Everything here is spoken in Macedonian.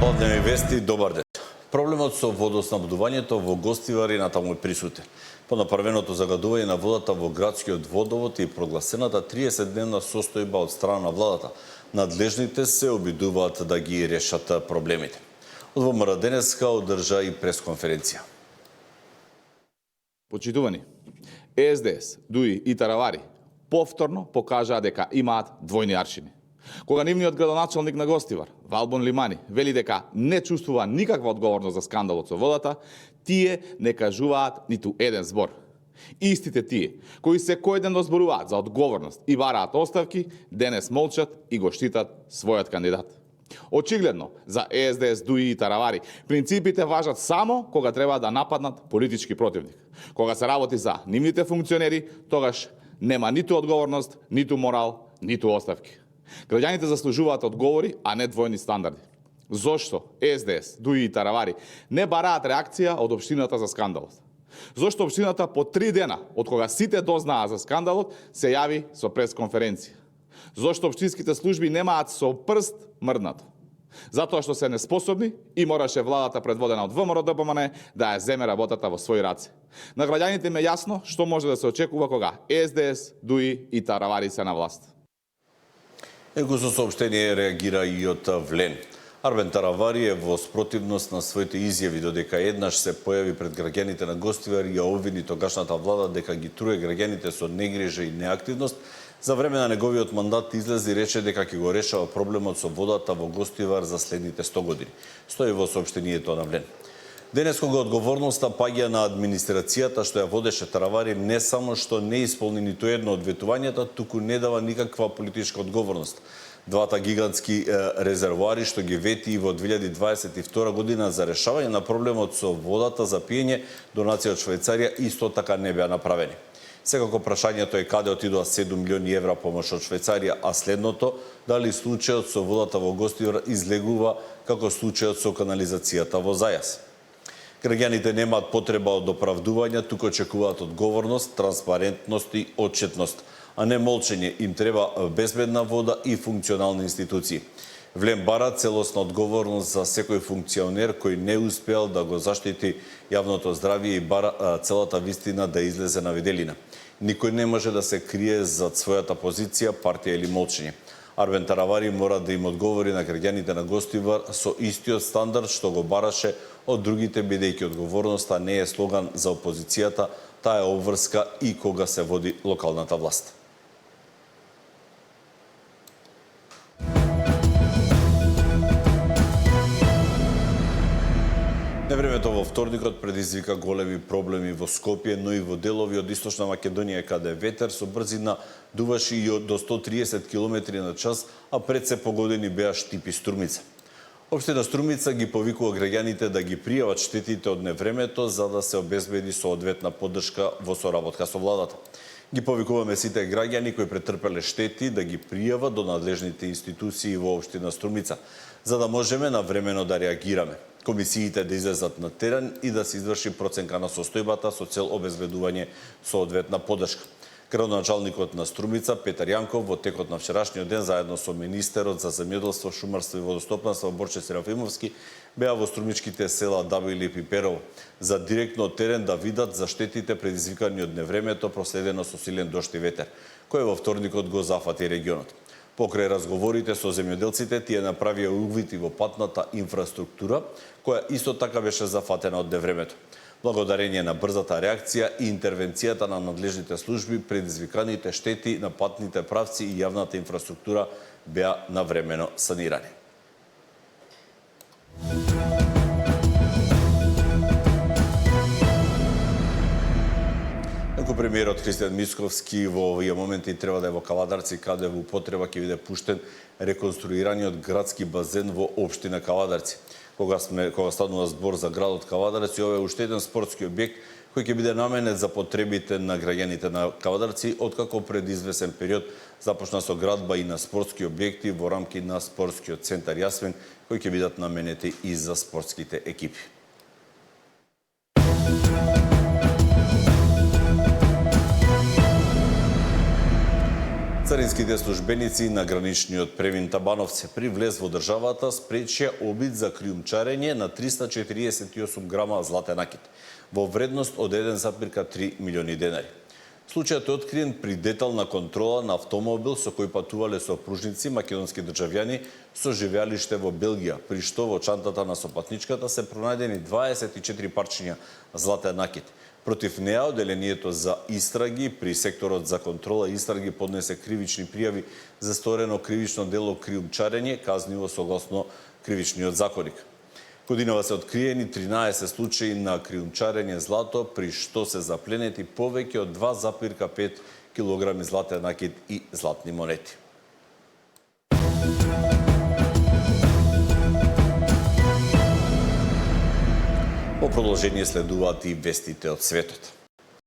Однеми вести, добар ден. Проблемот со водоснабдувањето во Гостивар и натаму е присутен. По направеното загадување на водата во градскиот водовод и прогласената 30-дневна состојба од страна на владата, надлежните се обидуваат да ги решат проблемите. Од ВМРО денеска одржа и пресконференција. Почитувани, СДС, ДУИ и Таравари повторно покажаа дека имаат двојни аршини. Кога нивниот градоначалник на Гостивар, Валбон Лимани, вели дека не чувствува никаква одговорност за скандалот со водата, тие не кажуваат ниту еден збор. Истите тие, кои секој ден зборуваат за одговорност и бараат оставки, денес молчат и го штитат својот кандидат. Очигледно, за СДС, ДУИ и Таравари, принципите важат само кога треба да нападнат политички противник. Кога се работи за нивните функционери, тогаш нема ниту одговорност, ниту морал, ниту оставки. Граѓаните заслужуваат одговори, а не двојни стандарди. Зошто СДС, ДУИ и Таравари не бараат реакција од општината за скандалот? Зошто општината по 3 дена, од кога сите дознаа за скандалот, се јави со пресконференција? Зошто општинските служби немаат со прст мрднато? Затоа што се неспособни и мораше владата предводена од ВМРО ДПМН да ја земе работата во своји раце. На граѓаните им е јасно што може да се очекува кога СДС, ДУИ и Таравари се на власт. Еко со соопштение реагира и од Влен. Арбен Таравари е во спротивност на своите изјави додека еднаш се појави пред граѓаните на Гостивар и ја обвини тогашната влада дека ги труе граѓаните со негрижа и неактивност. За време на неговиот мандат излезе и рече дека ќе го решава проблемот со водата во Гостивар за следните 100 години. Стои во соопштението на Влен. Денес кога одговорноста паѓа на администрацијата што ја водеше Таравари, не само што не исполни ниту едно од ветувањата, туку не дава никаква политичка одговорност. Двата гигантски резервоари што ги вети во 2022 година за решавање на проблемот со водата за пиење, донација од Швајцарија исто така не беа направени. Секако прашањето е каде отидоа 7 милиони евра помош од Швајцарија, а следното, дали случајот со водата во Гостивар излегува како случајот со канализацијата во Зајас. Граѓаните немаат потреба од оправдувања, туку очекуваат одговорност, транспарентност и отчетност, а не молчење. Им треба безбедна вода и функционални институции. Влен бара целосна одговорност за секој функционер кој не успеал да го заштити јавното здравје и бара целата вистина да излезе на виделина. Никој не може да се крие зад својата позиција, партија или молчење. Арбен Таравари мора да им одговори на граѓаните на Гостивар со истиот стандард што го бараше од другите, бидејќи одговорноста не е слоган за опозицијата, таа е обврска и кога се води локалната власт. Невремето во вторникот предизвика големи проблеми во Скопје, но и во делови од Источна Македонија каде ветер со брзина дуваше и до 130 км на час, а пред се погодени беа Штип и Струмица. Општина Струмица ги повикува граѓаните да ги пријават штетите од невремето за да се обезбеди соодветна поддршка во соработка со владата. Ги повикуваме сите граѓани кои претрпеле штети да ги пријават до надлежните институции во општина Струмица, за да можеме навремено да реагираме. Комисиите да излезат на терен и да се изврши проценка на состојбата со цел обезбедување соодветна поддршка. Градоначалникот на Струмица Петар Јанков во текот на вчерашниот ден заедно со министерот за земјоделство, шумарство и водостопанство Борче Серафимовски беа во струмичките села Дабили и Пиперово за директно од терен да видат за штетите предизвикани од невремето проследено со силен дожд и ветер, кој во вторникот го зафати регионот. Покрај разговорите со земјоделците, тие направија увид и во патната инфраструктура, која исто така беше зафатена од невремето. Благодарение на брзата реакција и интервенцијата на надлежните служби, предизвиканите штети на патните правци и јавната инфраструктура беа навремено санирани. Премиерот Христијан Мицковски во овие моменти треба да е во Кавадарци, каде во употреба ќе биде пуштен реконструираниот градски базен во општина Кавадарци. Кога станува збор за градот Кавадарци, ова е уште еден спортски објект кој ќе биде наменет за потребите на граѓаните на Кавадарци, откако пред извесен период започна со градба и на спортски објекти во рамки на спортскиот центар Јасмин, кои ќе бидат наменети и за спортските екипи. Царинските службеници на граничниот Превин Табановце при влез во државата спречија обид за криумчарење на 348 грама златен накит во вредност од 1,3 милиони денари. Случајот е откриен при детална контрола на автомобил со кој патувале сопружници македонски државјани со живеалиште во Белгија, при што во чантата на сопатничката се пронајдени 24 парчиња златен накит. Против неа, одделението за истраги при секторот за контрола и истраги поднесе кривични пријави за сторено кривично дело криумчарење, казниво согласно кривичниот законник. Годинава се откриени 13 случаи на криумчарење злато, при што се запленети повеќе од 2,5 килограми златен накит и златни монети. Во продолжение следуваат и вестите од светот.